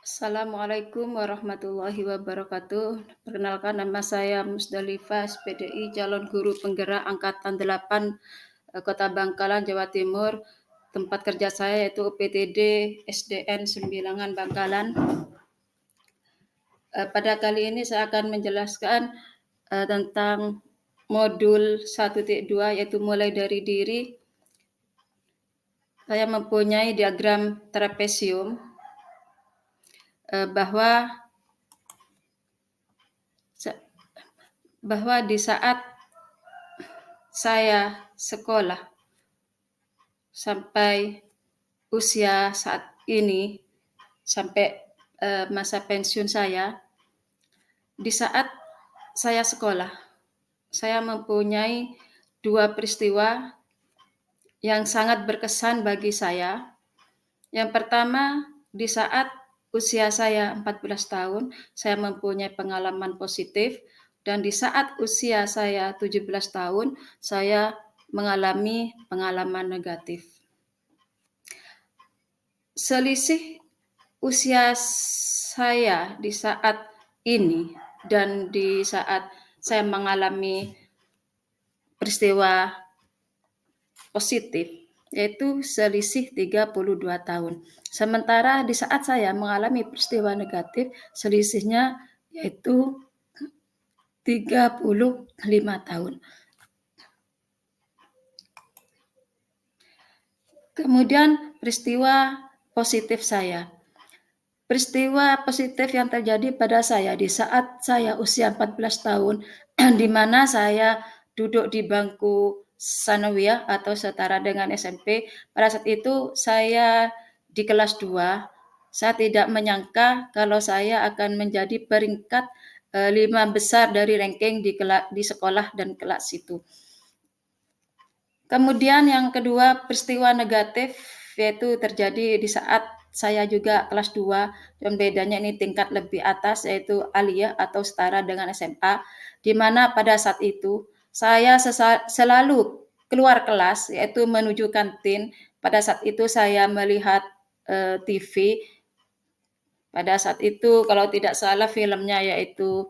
Assalamualaikum warahmatullahi wabarakatuh. Perkenalkan nama saya Musdalifah SPDI, calon guru penggerak angkatan 8 Kota Bangkalan, Jawa Timur. Tempat kerja saya yaitu UPTD SDN Sembilangan Bangkalan. Pada kali ini saya akan menjelaskan tentang modul 1.2 yaitu mulai dari diri. Saya mempunyai diagram trapesium bahwa di saat saya sekolah sampai usia saat ini, sampai masa pensiun saya, di saat saya sekolah, saya mempunyai dua peristiwa yang sangat berkesan bagi saya. Yang pertama, di saat usia saya 14 tahun, saya mempunyai pengalaman positif, dan di saat usia saya 17 tahun, saya mengalami pengalaman negatif. Selisih usia saya di saat ini dan di saat saya mengalami peristiwa positif yaitu selisih 32 tahun. Sementara di saat saya mengalami peristiwa negatif, selisihnya yaitu 35 tahun. Kemudian peristiwa positif saya. Peristiwa positif yang terjadi pada saya di saat saya usia 14 tahun, di mana saya duduk di bangku Sanawiyah atau setara dengan SMP. Pada saat itu saya di kelas 2. Saya tidak menyangka kalau saya akan menjadi peringkat 5 besar dari ranking di sekolah dan kelas itu. Kemudian yang kedua, peristiwa negatif yaitu terjadi di saat saya juga kelas 2, dan bedanya ini tingkat lebih atas yaitu aliyah atau setara dengan SMA, di mana pada saat itu saya selalu keluar kelas yaitu menuju kantin. Pada saat itu saya melihat TV. Pada saat itu kalau tidak salah filmnya yaitu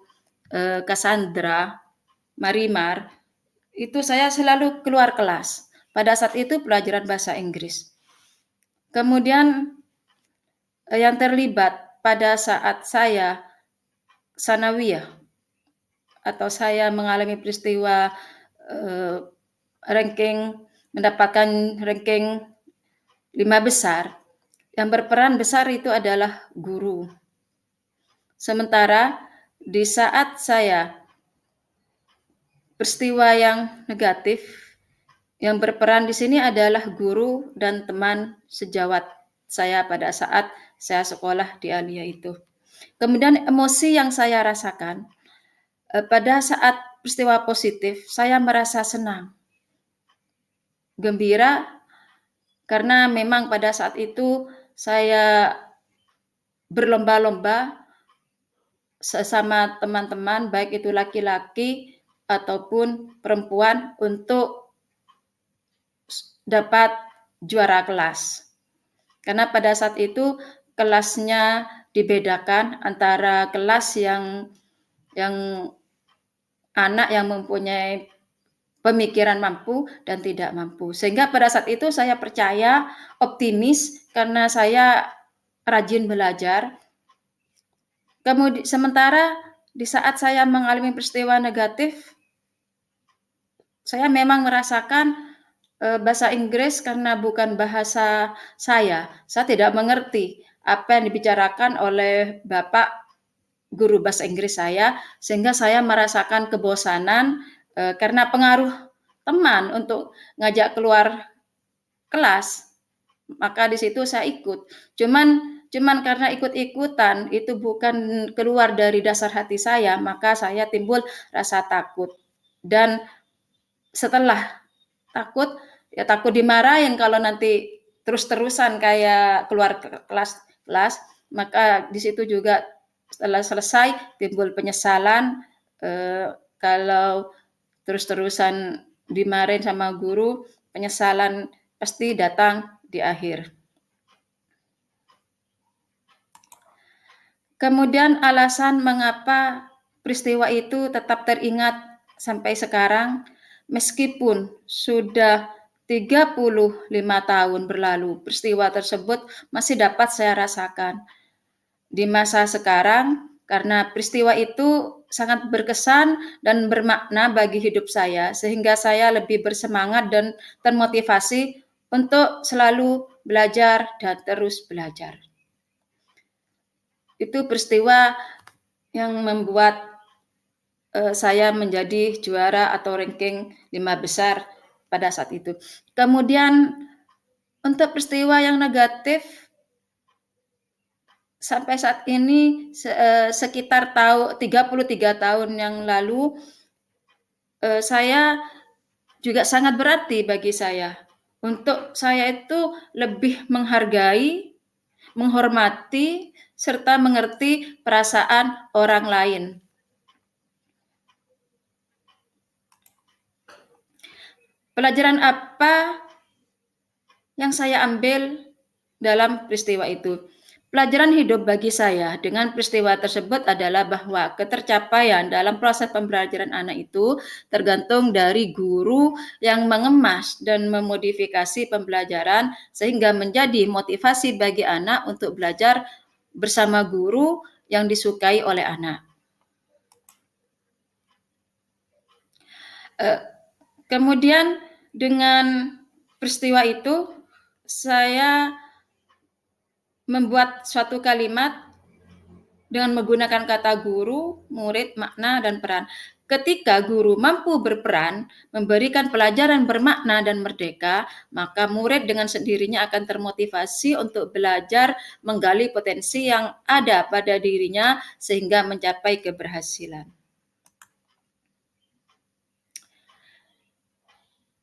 Cassandra, Marimar. Itu saya selalu keluar kelas. Pada saat itu pelajaran bahasa Inggris. Kemudian yang terlibat pada saat saya Sanawiyah atau saya mengalami peristiwa mendapatkan ranking 5 besar, yang berperan besar itu adalah guru. Sementara di saat saya peristiwa yang negatif, yang berperan di sini adalah guru dan teman sejawat saya pada saat saya sekolah di Alia itu. Kemudian emosi yang saya rasakan pada saat peristiwa positif, saya merasa senang, gembira, karena memang pada saat itu saya berlomba-lomba sesama teman-teman, baik itu laki-laki ataupun perempuan, untuk dapat juara kelas. Karena pada saat itu kelasnya dibedakan antara kelas yang anak yang mempunyai pemikiran mampu dan tidak mampu. Sehingga pada saat itu saya percaya, optimis, karena saya rajin belajar. Kemudian sementara di saat saya mengalami peristiwa negatif, saya memang merasakan bahasa Inggris karena bukan bahasa saya. Saya tidak mengerti apa yang dibicarakan oleh Bapak guru bahasa Inggris saya, sehingga saya merasakan kebosanan karena pengaruh teman untuk ngajak keluar kelas. Maka di situ saya ikut. Cuman karena ikut-ikutan itu bukan keluar dari dasar hati saya, maka saya timbul rasa takut. Dan setelah takut, ya takut dimarahin kalau nanti terus-terusan kayak keluar kelas, maka di situ juga setelah selesai timbul penyesalan kalau terus-terusan dimarahin sama guru, penyesalan pasti datang di akhir. Kemudian alasan mengapa peristiwa itu tetap teringat sampai sekarang, meskipun sudah 35 tahun berlalu, peristiwa tersebut masih dapat saya rasakan di masa sekarang karena peristiwa itu sangat berkesan dan bermakna bagi hidup saya, sehingga saya lebih bersemangat dan termotivasi untuk selalu belajar dan terus belajar. Itu peristiwa yang membuat saya menjadi juara atau ranking 5 besar pada saat itu. Kemudian untuk peristiwa yang negatif sampai saat ini sekitar 33 tahun yang lalu, saya juga sangat berarti bagi saya. Untuk saya itu lebih menghargai, menghormati, serta mengerti perasaan orang lain. Pelajaran apa yang saya ambil dalam peristiwa itu? Pelajaran hidup bagi saya dengan peristiwa tersebut adalah bahwa ketercapaian dalam proses pembelajaran anak itu tergantung dari guru yang mengemas dan memodifikasi pembelajaran sehingga menjadi motivasi bagi anak untuk belajar bersama guru yang disukai oleh anak. Kemudian dengan peristiwa itu saya membuat suatu kalimat dengan menggunakan kata guru, murid, makna, dan peran. Ketika guru mampu berperan, memberikan pelajaran bermakna dan merdeka, maka murid dengan sendirinya akan termotivasi untuk belajar menggali potensi yang ada pada dirinya sehingga mencapai keberhasilan.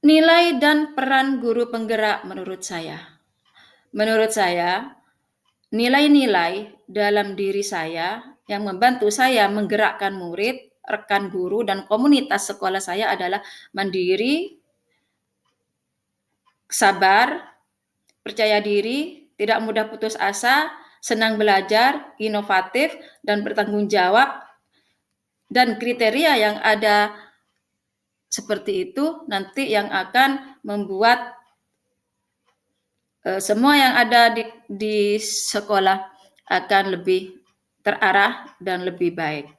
Nilai dan peran guru penggerak menurut saya. Menurut saya, nilai-nilai dalam diri saya yang membantu saya menggerakkan murid, rekan guru, dan komunitas sekolah saya adalah mandiri, sabar, percaya diri, tidak mudah putus asa, senang belajar, inovatif, dan bertanggung jawab. Dan kriteria yang ada seperti itu nanti yang akan membuat semua yang ada di sekolah akan lebih terarah dan lebih baik.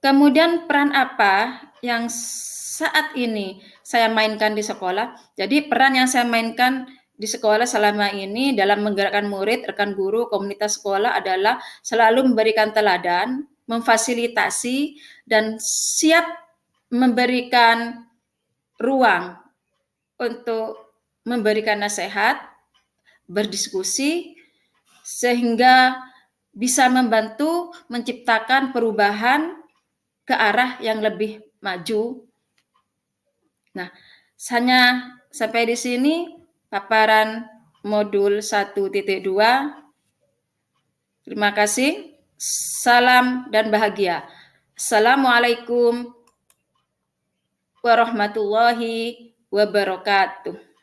Kemudian peran apa yang saat ini saya mainkan di sekolah? Jadi peran yang saya mainkan di sekolah selama ini dalam menggerakkan murid, rekan guru, komunitas sekolah adalah selalu memberikan teladan, memfasilitasi, dan siap memberikan ruang untuk memberikan nasihat, berdiskusi, sehingga bisa membantu menciptakan perubahan ke arah yang lebih maju. Nah, hanya sampai di sini paparan modul 1.2. Terima kasih. Salam dan bahagia. Assalamualaikum warahmatullahi wabarakatuh.